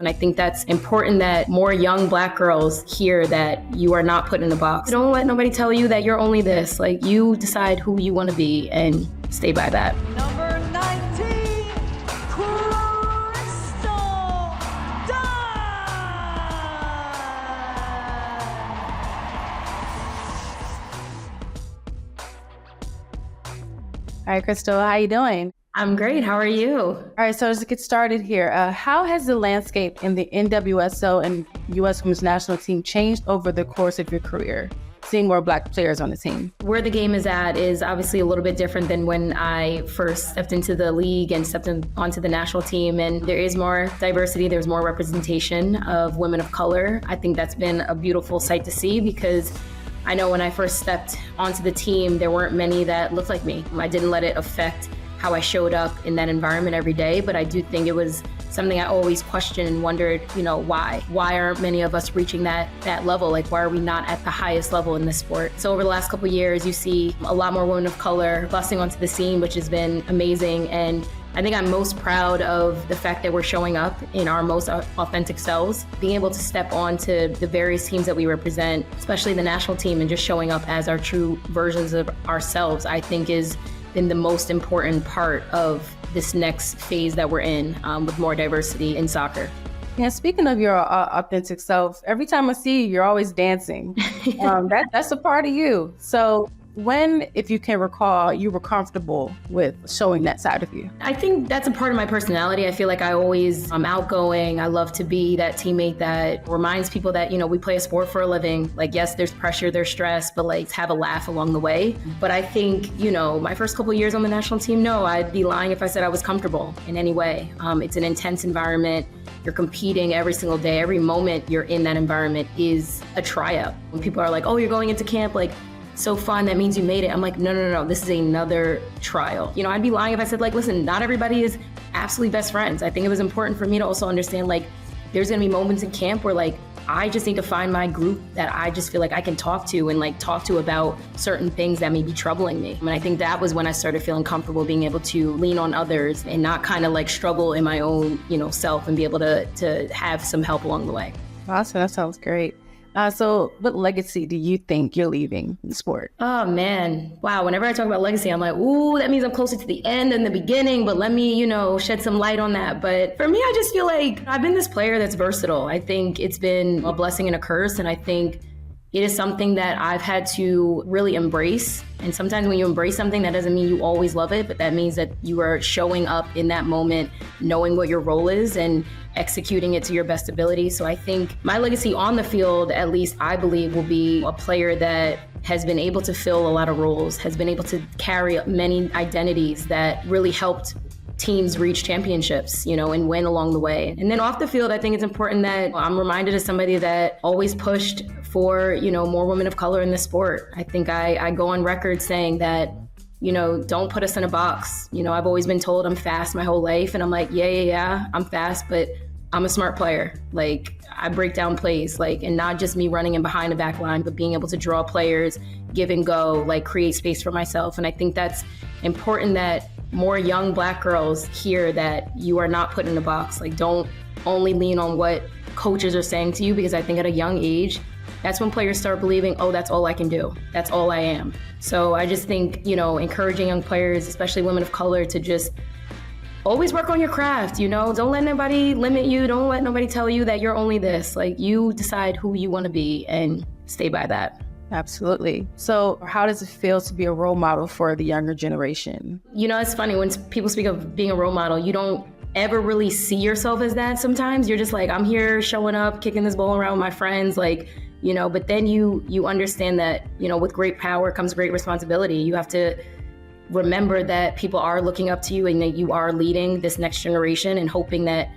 And I think that's important that more young Black girls hear that you are not put in a box. Don't let nobody tell you that you're only this. Like, you decide who you want to be and stay by that. Number 19, Crystal Dunn. All right, Crystal, how you doing? I'm great. How are you? All right, so let's get started here. How has the landscape in the NWSL and U.S. Women's National Team changed over the course of your career, seeing more Black players on the team? Where the game is at is obviously a little bit different than when I first stepped into the league and stepped onto the national team. And there is more diversity. There's more representation of women of color. I think that's been a beautiful sight to see because I know when I first stepped onto the team, there weren't many that looked like me. I didn't let it affect how I showed up in that environment every day, but I do think it was something I always questioned and wondered, why? Why aren't many of us reaching that level? Like, why are we not at the highest level in this sport? So over the last couple of years, you see a lot more women of color busting onto the scene, which has been amazing. And I think I'm most proud of the fact that we're showing up in our most authentic selves, being able to step onto the various teams that we represent, especially the national team, and just showing up as our true versions of ourselves, I think is been the most important part of this next phase that we're in with more diversity in soccer. Yeah, speaking of your authentic self, every time I see you, you're always dancing. That's a part of you. So when, if you can recall, you were comfortable with showing that side of you? I think that's a part of my personality. I feel like I'm outgoing. I love to be that teammate that reminds people that, we play a sport for a living. Like, yes, there's pressure, there's stress, but like have a laugh along the way. But I think, my first couple of years on the national team, no, I'd be lying if I said I was comfortable in any way. It's an intense environment. You're competing every single day. Every moment you're in that environment is a tryout. When people are like, oh, you're going into camp, like, so fun, that means you made it. I'm like, no, this is another trial. I'd be lying if I said, like, listen, not everybody is absolutely best friends. I think it was important for me to also understand, like, there's gonna be moments in camp where, like, I just need to find my group that I just feel like I can talk to and, like, talk to about certain things that may be troubling me. And I think that was when I started feeling comfortable being able to lean on others and not kind of, like, struggle in my own, self and be able to have some help along the way. Awesome, that sounds great. So what legacy do you think you're leaving in sport? Oh, man. Wow. Whenever I talk about legacy, I'm like, ooh, that means I'm closer to the end than the beginning, but let me, shed some light on that. But for me, I just feel like I've been this player that's versatile. I think it's been a blessing and a curse. And I think it is something that I've had to really embrace. And sometimes when you embrace something, that doesn't mean you always love it, but that means that you are showing up in that moment, knowing what your role is and executing it to your best ability. So I think my legacy on the field, at least I believe, will be a player that has been able to fill a lot of roles, has been able to carry many identities that really helped teams reach championships, and win along the way. And then off the field, I think it's important that I'm reminded as somebody that always pushed for, more women of color in the sport. I think I go on record saying that, don't put us in a box. I've always been told I'm fast my whole life. And I'm like, yeah, I'm fast, but I'm a smart player. Like, I break down plays, like, and not just me running in behind the back line, but being able to draw players, give and go, like, create space for myself. And I think that's important that more young Black girls hear that you are not put in a box. Like, don't only lean on what coaches are saying to you, because I think at a young age, that's when players start believing, oh, that's all I can do. That's all I am. So I just think, encouraging young players, especially women of color, to just always work on your craft, Don't let nobody limit you. Don't let nobody tell you that you're only this. Like, you decide who you want to be and stay by that. Absolutely. So how does it feel to be a role model for the younger generation? It's funny when people speak of being a role model, you don't ever really see yourself as that sometimes. You're just like, I'm here showing up, kicking this ball around with my friends, like, but then you understand that, with great power comes great responsibility. You have to remember that people are looking up to you and that you are leading this next generation and hoping that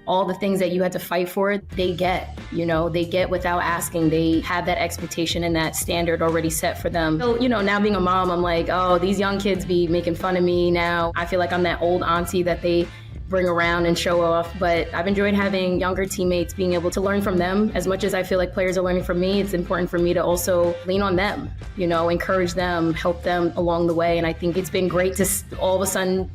all the things that you had to fight for, they get without asking. They have that expectation and that standard already set for them. So, now being a mom, I'm like, oh, these young kids be making fun of me now. I feel like I'm that old auntie that they bring around and show off. But I've enjoyed having younger teammates, being able to learn from them. As much as I feel like players are learning from me, it's important for me to also lean on them, encourage them, help them along the way. And I think it's been great to all of a sudden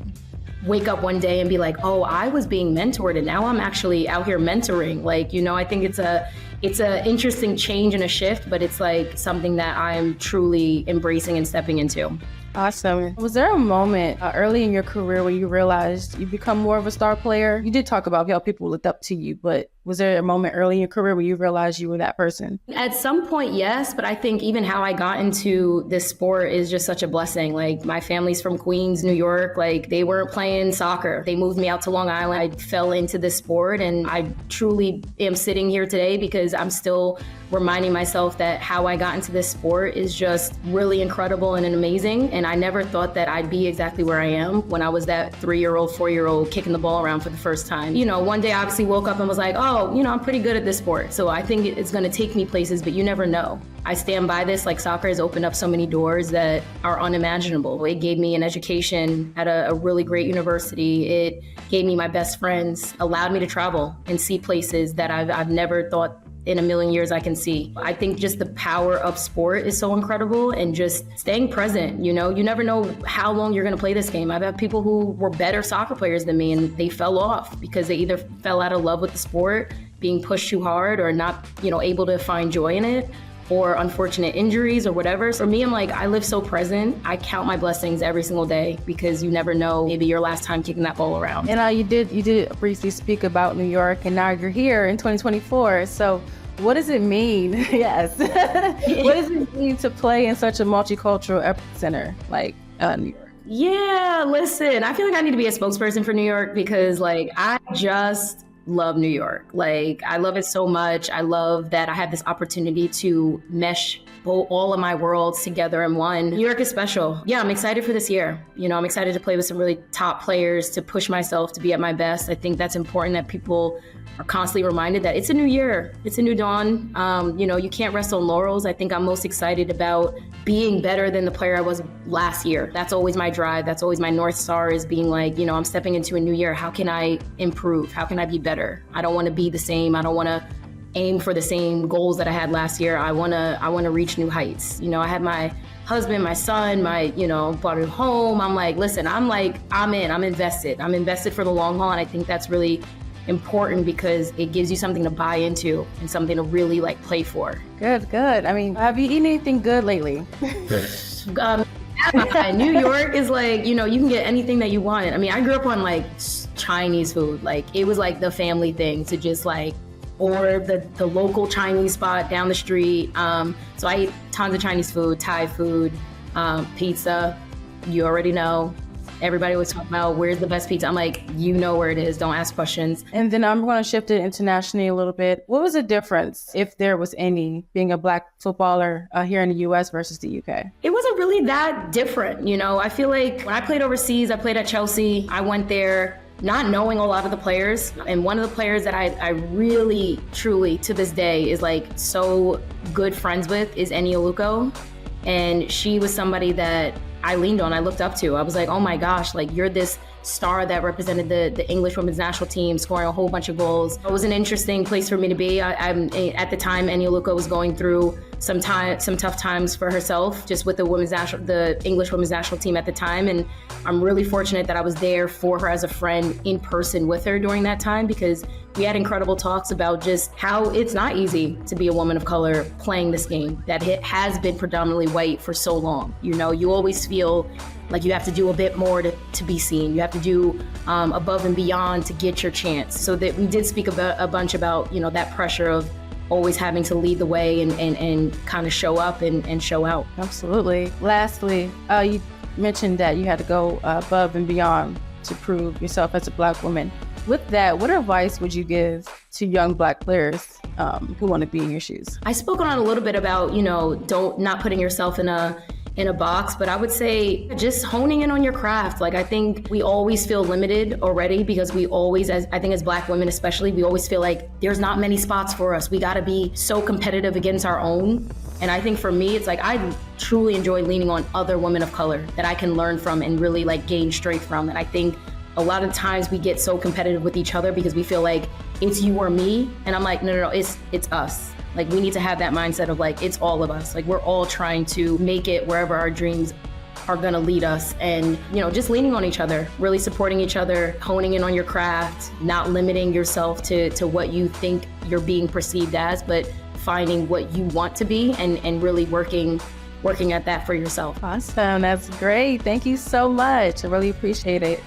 wake up one day and be like, oh, I was being mentored and now I'm actually out here mentoring. Like, I think it's a interesting change and a shift, but it's like something that I'm truly embracing and stepping into. Awesome. Was there a moment early in your career where you realized you become more of a star player? You did talk about how people looked up to you, but was there a moment early in your career where you realized you were that person? At some point, yes, but I think even how I got into this sport is just such a blessing. Like, my family's from Queens, New York. Like, they weren't playing soccer. They moved me out to Long Island. I fell into this sport, and I truly am sitting here today because I'm still reminding myself that how I got into this sport is just really incredible and amazing. And I never thought that I'd be exactly where I am when I was that 3-year-old, 4-year-old kicking the ball around for the first time. One day I obviously woke up and was like, oh, I'm pretty good at this sport. So I think it's going to take me places, but you never know. I stand by this. Like, soccer has opened up so many doors that are unimaginable. It gave me an education at a really great university. It gave me my best friends, allowed me to travel and see places that I've never thought in a million years I can see. I think just the power of sport is so incredible, and just staying present. You never know how long you're going to play this game. I've had people who were better soccer players than me and they fell off because they either fell out of love with the sport, being pushed too hard, or not, able to find joy in it, or unfortunate injuries or whatever. For me, I'm like, I live so present. I count my blessings every single day because you never know, maybe your last time kicking that ball around. And you did briefly speak about New York, and now you're here in 2024. So what does it mean? Yes. What does it mean to play in such a multicultural epicenter like New York? Yeah, listen, I feel like I need to be a spokesperson for New York because, like, I just love New York. Like, I love it so much. I love that I have this opportunity to mesh all of my worlds together in one. New York is special. Yeah, I'm excited for this year. I'm excited to play with some really top players, to push myself to be at my best. I think that's important that people are constantly reminded that it's a new year, it's a new dawn. You can't rest on laurels. I think I'm most excited about being better than the player I was last year. That's always my drive. That's always my North Star, is being like, I'm stepping into a new year. How can I improve? How can I be better? I don't want to be the same. I don't want to aim for the same goals that I had last year. I want to reach new heights. I had my husband, my son, bought a home. I'm like, listen, I'm invested. I'm invested for the long haul. And I think that's really important because it gives you something to buy into and something to really play for. Good. I mean, have you eaten anything good lately? New York is you can get anything that you want. I mean, I grew up on Chinese food. It was the family thing to just or the local Chinese spot down the street. So I eat tons of Chinese food, Thai food, pizza. You already know. Everybody was talking about where's the best pizza. I'm like, where it is. Don't ask questions. And then I'm going to shift it internationally a little bit. What was the difference, if there was any, being a Black footballer here in the U.S. versus the U.K.? It wasn't really that different. I feel like when I played overseas, I played at Chelsea. I went there not knowing a lot of the players. And one of the players that I really, truly, to this day, is so good friends with is Enioluko. And she was somebody that I leaned on, I looked up to. I was like, oh my gosh, you're this star that represented the English women's national team, scoring a whole bunch of goals. It was an interesting place for me to be. I'm at the time, Enioluko was going through some tough times for herself, just with the English women's national team at the time. And I'm really fortunate that I was there for her as a friend in person with her during that time, because we had incredible talks about just how it's not easy to be a woman of color playing this game that has been predominantly white for so long. You always feel like you have to do a bit more to be seen. You have to do above and beyond to get your chance. So that we did speak a bunch about, that pressure of always having to lead the way and kind of show up and show out. Absolutely. Lastly, you mentioned that you had to go above and beyond to prove yourself as a Black woman. With that, what advice would you give to young Black players who want to be in your shoes? I spoke on a little bit about, not putting yourself in a box, but I would say just honing in on your craft. I think we always feel limited already because we always, as Black women especially, we always feel like there's not many spots for us. We got to be so competitive against our own. And I think for me, it's I truly enjoy leaning on other women of color that I can learn from and really gain strength from. And I think a lot of times we get so competitive with each other because we feel like it's you or me. And I'm like, no, it's us. We need to have that mindset of it's all of us. We're all trying to make it wherever our dreams are going to lead us. And, just leaning on each other, really supporting each other, honing in on your craft, not limiting yourself to what you think you're being perceived as, but finding what you want to be and really working at that for yourself. Awesome. That's great. Thank you so much. I really appreciate it.